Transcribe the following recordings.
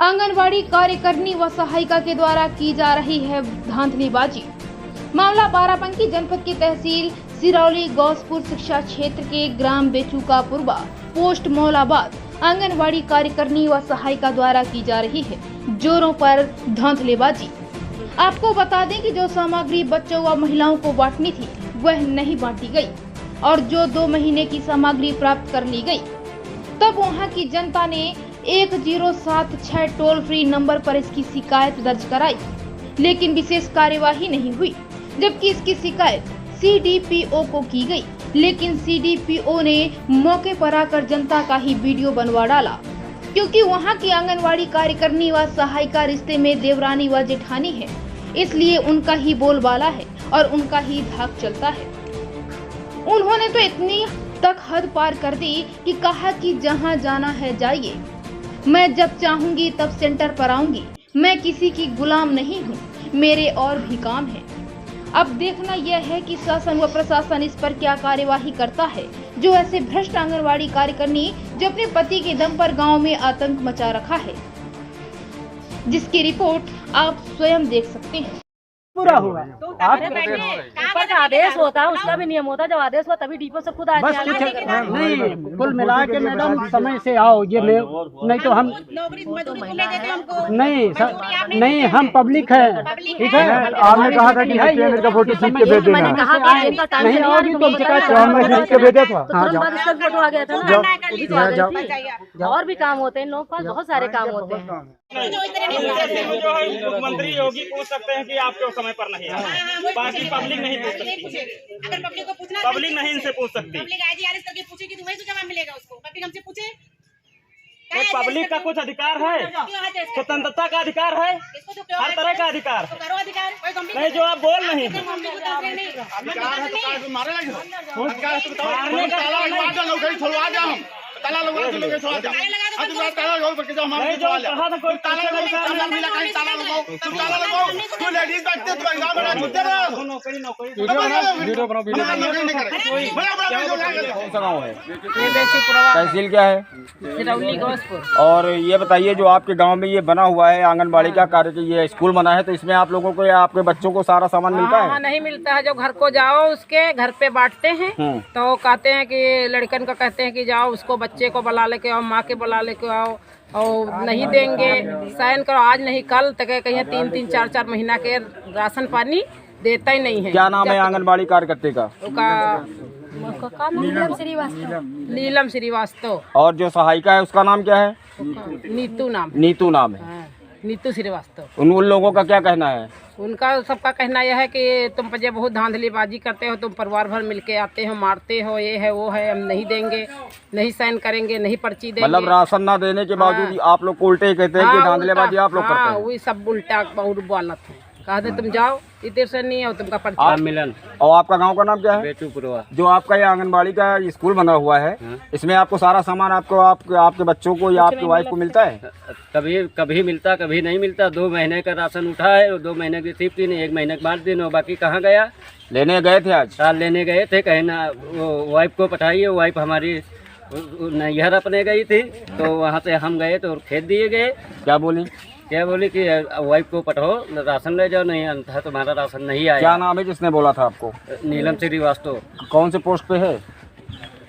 आंगनवाड़ी कार्यकर्नी व सहायिका के द्वारा की जा रही है धांधलीबाजी। मामला बाराबंकी जनपद की तहसील सिरौली गौसपुर शिक्षा क्षेत्र के ग्राम बेचुकापुरवा पोस्ट मौलाबाद आंगनवाड़ी कार्यकर्नी व सहायिका द्वारा की जा रही है जोरों पर धांधलीबाजी। आपको बता दें कि जो सामग्री बच्चों व महिलाओं को बांटनी थी वह नहीं बांटी गई और जो 2 महीने की सामग्री प्राप्त कर ली गई। तब वहां की जनता ने 1076 टोल फ्री नंबर पर इसकी शिकायत दर्ज कराई, लेकिन विशेष कार्यवाही नहीं हुई। जबकि इसकी शिकायत CDPO को की गई, लेकिन CDPO ने मौके पर आकर जनता का ही वीडियो बनवा डाला, क्योंकि वहां की आंगनवाड़ी कार्यकर्नी व सहायिका रिश्ते में देवरानी व जेठानी है, इसलिए उनका ही बोलबाला है और उनका ही धाक चलता है। उन्होंने तो इतनी तक हद पार कर दी कि कहा कि जहां जाना है जाइए, मैं जब चाहूंगी तब सेंटर पर आऊंगी, मैं किसी की गुलाम नहीं हूं, मेरे और भी काम है। अब देखना यह है कि शासन व प्रशासन इस पर क्या कार्यवाही करता है, जो ऐसे भ्रष्ट आंगनवाड़ी कार्यकर्नी जो अपने पति के दम पर गांव में आतंक मचा रखा है, जिसकी रिपोर्ट आप स्वयं देख सकते हैं। पूरा हुआ आप ऊपर का आदेश होता है, उसका भी नियम होता है। जब आदेश हुआ तभी डिपो से खुद आ बस जाएगा। कुछ नहीं, कुल मिला के मैडम समय से आओ, ये नहीं तो हम नहीं हम पब्लिक है, ठीक है। आपने कहा था कि का फोटो खींच के भेज देना, मैंने कहा कि इनका टाइम नहीं और भी तुम शिकायत खींच के भेजा था। तुरंत बाद इसका फोटो आ गया था ना। और भी काम होते हैं, लोग पास बहुत सारे काम होते हैं। मुख्यमंत्री योगी पूछ सकते हैं कि आपके समय पर नहीं है, बाकी पब्लिक नहीं पूछ सकती। अगर पब्लिक को पूछना, पब्लिक नहीं इनसे पूछ सकती। पब्लिक IGRS करके पूछेगी तो वही तो जवाब मिलेगा उसको। पब्लिक हमसे पूछे, पब्लिक का कुछ अधिकार है, स्वतंत्रता का अधिकार है, हर तरह का अधिकार नहीं। जो आप बोल नहीं तहसील क्या है? सिरौली गौसपुर। और ये बताइए, जो आपके गांव में ये बना हुआ है आंगनबाड़ी का कार्य, ये स्कूल बना है, तो इसमें आप लोगों को या आपके बच्चों को सारा सामान मिलता है? हाँ, नहीं मिलता है। जो घर को जाओ उसके घर पे बांटते हैं, तो कहते हैं कि लड़कन को कहते हैं कि जाओ उसको बच्चे को बुला लेके आओ, माँ के बुला लेके आओ, और नहीं देंगे, साइन करो, आज नहीं कल तक कहीं 3-3, 4-4 महीना के राशन पानी देता ही नहीं है। क्या नाम है आंगनबाड़ी कार्यकर्ते का? नीलम श्रीवास्तव। और जो सहायिका है उसका नाम क्या है? नीतू नाम है। हाँ, नीतू श्रीवास्तव। उन लोगों का क्या कहना है? उनका सबका कहना यह है कि तुम पर बहुत धांधलीबाजी करते हो, तुम परिवार भर मिलके आते हो, मारते हो, ये है वो है, हम नहीं देंगे, नहीं साइन करेंगे, नहीं पर्ची देंगे। मतलब राशन ना देने के बावजूद आप लोग को उल्टे कहते हैं कि धांधलीबाजी आप लोग करते हैं? वही सब उल्टा बहुत बोलत है। कहते तुम जाओ, इधर से नहीं है तुमका पर्ची मिलन। और आपका गांव का नाम क्या है? बेचुपुरवा। जो आपका ये आंगनबाड़ी का स्कूल बना हुआ है, इसमें आपको सारा सामान आपके बच्चों को या आपकी वाइफ को मिलता है? कभी मिलता, कभी नहीं मिलता। 2 महीने का राशन उठा है और 2 महीने की रिसीप्ट नहीं, 1 महीने के बाद दिन, और बाकी कहाँ गया? लेने गए थे आज? हाँ, लेने गए थे, कहीं ना वो वाइफ को पठाइए। वाइफ हमारी नैहर अपने गई थी, तो वहाँ से हम गए तो खेत दिए गए। क्या बोली कि वाइफ को पठाओ, राशन ले जाओ, नहीं था तुम्हारा राशन नहीं आया। क्या नाम है जिसने बोला था आपको? नीलम श्रीवास्तव। कौन से पोस्ट पे है?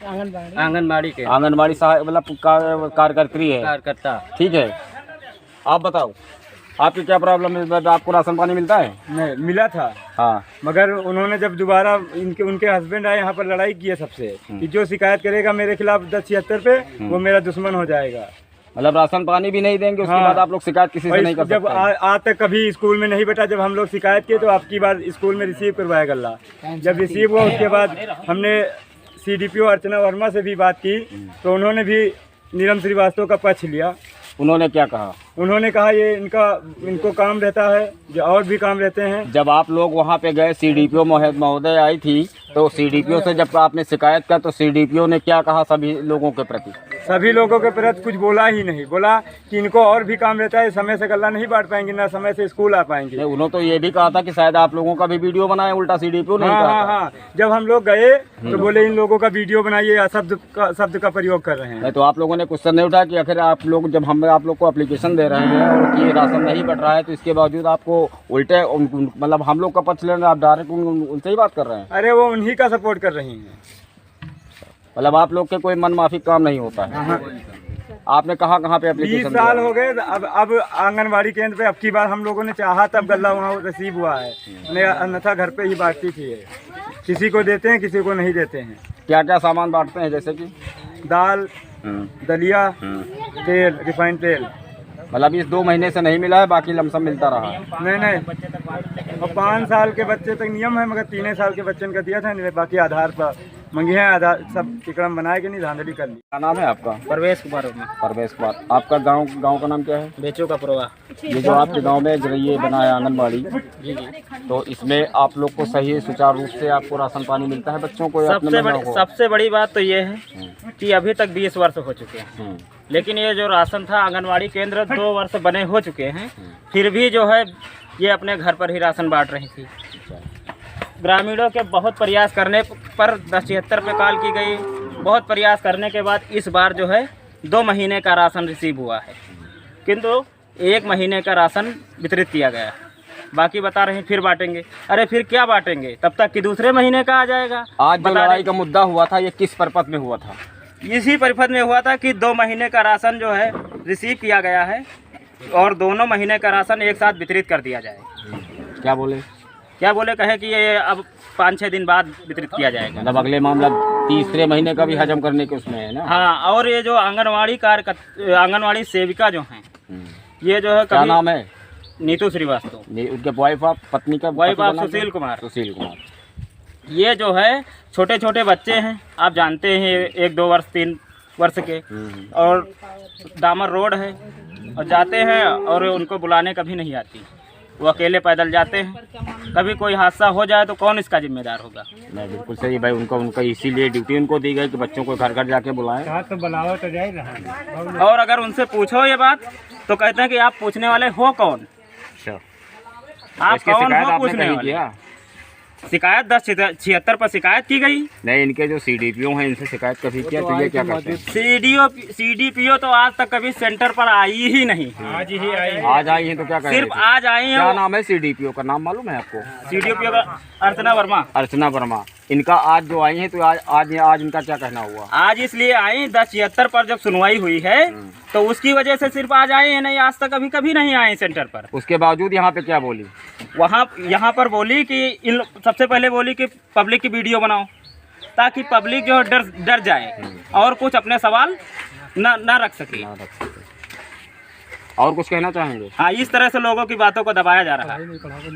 आंगनबाड़ी के। आंगनबाड़ी मतलब कार्यकर्त्री है, कार्यकर्ता। ठीक है। आप बताओ, आपकी क्या प्रॉब्लम है? आपको राशन पानी मिलता है? नहीं मिला था, हाँ, मगर उन्होंने जब दोबारा उनके हस्बैंड आए यहाँ पर लड़ाई की है सबसे कि जो शिकायत करेगा मेरे खिलाफ 1076 पे वो मेरा दुश्मन हो जाएगा। मतलब राशन पानी भी नहीं देंगे, उसके बाद आप लोग शिकायत किसी से नहीं कर सकते? जब आज तक कभी स्कूल में नहीं बेटा, जब हम लोग शिकायत किए तो आपकी बार स्कूल में रिसीव करवाया गल्ला। जब रिसीव हुआ उसके बाद हमने CDPO अर्चना वर्मा से भी बात की, तो उन्होंने भी नीलम श्रीवास्तव का पक्ष लिया। उन्होंने क्या कहा? उन्होंने कहा ये इनको काम रहता है, जो और भी काम रहते हैं। जब आप लोग वहाँ पे गए, CDPO महोदय आई थी, तो CDPO से जब आपने शिकायत कर, तो CDPO ने क्या कहा सभी लोगों के प्रति? सभी लोगों के प्रति कुछ बोला ही नहीं, बोला कि इनको और भी काम रहता है, समय से गल्ला नहीं बांट पाएंगे, ना समय से स्कूल आ पाएंगे। उन्होंने तो ये भी कहा था कि शायद आप लोगों का भी वीडियो बनाए, उल्टा CDPO ने कहा था। हाँ, जब हम लोग गए तो बोले इन लोगों का वीडियो बनाइए, या शब्द का प्रयोग कर रहे हैं। तो आप लोगों ने क्वेश्चन नहीं उठाया कि आखिर आप लोग, जब हम आप लोग को एप्लीकेशन दे रहे हैं और ये राशन नहीं बट रहा है, तो इसके बावजूद आपको उल्टे मतलब हम लोग का पक्ष लेना, आप डायरेक्ट उनसे ही बात कर रहे हैं। अरे वो उन्हीं का सपोर्ट कर रही हैं। मतलब आप लोग के कोई मन माफिक काम नहीं होता है। आपने कहाँ कहाँ पे 20 साल हो गए, अब आंगनबाड़ी केंद्र पे अब की बार हम लोगों ने चाहा तब गल्ला वहाँ रिसीव हुआ है, अन्यथा घर पे ही बांटती थी। किसी को देते हैं, किसी को नहीं देते हैं। क्या क्या सामान बांटते हैं, जैसे कि दाल, दलिया, तेल, रिफाइंड तेल। मतलब इस 2 महीने से नहीं मिला है, बाकी लमसम मिलता रहा है। नहीं, और 5 साल के बच्चे तक नियम है, मगर 3 साल के बच्चे का दिया था, नहीं बाकी आधार पर मंगी है, आधार सब टिकड़म बनाए के नहीं धांधली कर ली। क्या नाम है आपका? परवेश कुमार। परवेश कुमार। आपका गांव का नाम क्या है? बेचो का पुरवा। ये जो आपके गांव में जो ये बना है आंगनबाड़ी, तो इसमें आप लोग को सही सुचारू रूप से आपको राशन पानी मिलता है बच्चों को? सबसे बड़ी बात तो ये है कि अभी तक 20 वर्ष हो चुके हैं, लेकिन ये जो राशन था आंगनबाड़ी केंद्र 2 वर्ष बने हो चुके हैं, फिर भी जो है ये अपने घर पर ही राशन बांट रही थी। ग्रामीणों के बहुत प्रयास करने पर 1076 पे कॉल की गई, बहुत प्रयास करने के बाद इस बार जो है 2 महीने का राशन रिसीव हुआ है, किंतु 1 महीने का राशन वितरित किया गया है। बाकी बता रहे हैं फिर बांटेंगे। अरे फिर क्या बांटेंगे, तब तक कि दूसरे महीने का आ जाएगा। आज जो लड़ाई का मुद्दा हुआ था, ये किस पर्पज में हुआ था? इसी परिपथ में हुआ था कि 2 महीने का राशन जो है रिसीव किया गया है और दोनों महीने का राशन एक साथ वितरित कर दिया जाए। क्या बोले कहे कि ये अब 5-6 दिन बाद वितरित किया जाएगा। मतलब अगले मामला तीसरे महीने का भी हजम करने के उसमें है ना? हाँ, और ये जो आंगनवाड़ी सेविका जो हैं, ये जो है, क्या नाम है? नीतू श्रीवास्तव। उनके वाइफ आप पत्नी का? वाइफ आप सुशील कुमार। सुशील कुमार। ये जो है छोटे छोटे बच्चे हैं, आप जानते हैं, 1-2 वर्ष 3 वर्ष के, और डामर रोड है, और जाते हैं और उनको बुलाने कभी नहीं आती, वो अकेले पैदल जाते हैं। कभी कोई हादसा हो जाए तो कौन इसका जिम्मेदार होगा? नहीं, बिल्कुल सही भाई। उनका इसीलिए ड्यूटी उनको दी गई कि बच्चों को घर घर जाके बुलाएं। तो बुलाओ तो जाए रहा। और अगर उनसे पूछो ये बात तो कहते हैं कि आप पूछने वाले हो कौन? आप कौन हो पूछने वाले? शिकायत 1076 पर शिकायत की गई। नहीं, इनके जो सीडीपीओ हैं, इनसे शिकायत कभी किया? तो ये क्या करते हैं? सीडीपीओ तो आज तक कभी सेंटर पर आई ही नहीं। आज आई हैं तो क्या करें? सिर्फ आज आई हैं। क्या नाम है सीडीपीओ का? नाम मालूम है आपको? सीडीपीओ का अर्चना वर्मा। अर्चना वर्मा। इनका आज जो आई हैं, तो आज इनका क्या कहना हुआ? आज इसलिए आई 1076 पर जब सुनवाई हुई है तो उसकी वजह से सिर्फ आज आए हैं, नहीं आज तक कभी नहीं आए सेंटर पर। उसके बावजूद यहाँ पे क्या बोली? यहाँ पर बोली कि सबसे पहले बोली कि पब्लिक की वीडियो बनाओ, ताकि पब्लिक जो डर जाए और कुछ अपने सवाल न रख सके। और कुछ कहना चाहेंगे? हाँ, इस तरह से लोगों की बातों को दबाया जा रहा है।